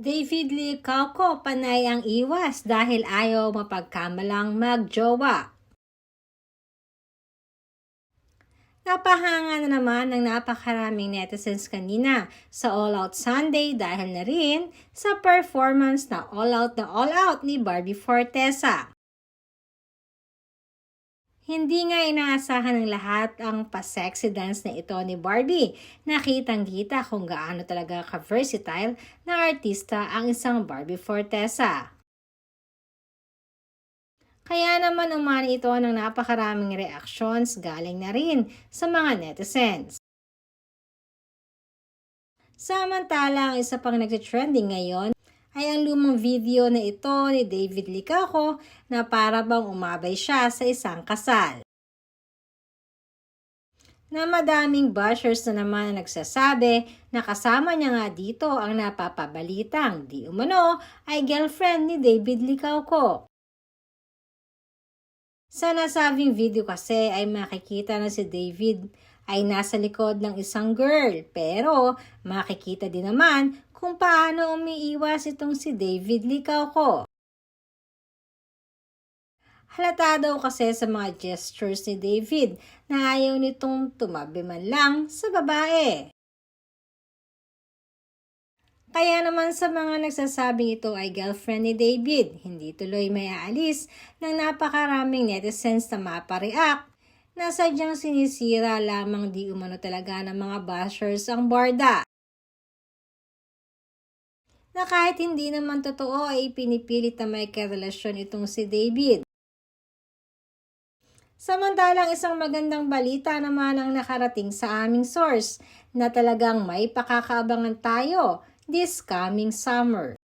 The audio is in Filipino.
David Lee Cauco panay ang iwas dahil ayaw mapagkamalang magjowa. Napahanga na naman ng napakaraming netizens kanina sa All Out Sunday dahil na rin sa performance na all out ni Barbie Fortesa. Hindi nga inaasahan ng lahat ang pa-sexy dance na ito ni Barbie. Nakitang-kita kung gaano talaga ka-versatile na artista ang isang Barbie Fortesa. Kaya naman umani ito ng napakaraming reactions galing na rin sa mga netizens. Samantala, ang isa pang nagtitrending ngayon ay ang lumang video na ito ni David Lee Cauco na para bang umabay siya sa isang kasal. Na madaming bashers na naman ang nagsasabi na kasama niya nga dito ang napapabalitang di umano ay girlfriend ni David Lee Cauco. Sa nasabing video kasi ay makikita na si David ay nasa likod ng isang girl, pero makikita din naman kung paano umiiwas itong si David Lee Cauco. Halata daw kasi sa mga gestures ni David na ayaw nitong tumabi man lang sa babae. Kaya naman sa mga nagsasabing ito ay girlfriend ni David, hindi tuloy may aalis ng napakaraming netizens na mapareact na sadyang sinisira lamang di umano talaga ng mga bashers ang borda. Na kahit hindi naman totoo ay pinipilit na may karelasyon itong si David. Samantalang isang magandang balita naman ang nakarating sa aming source na talagang may pakakaabangan tayo this coming summer.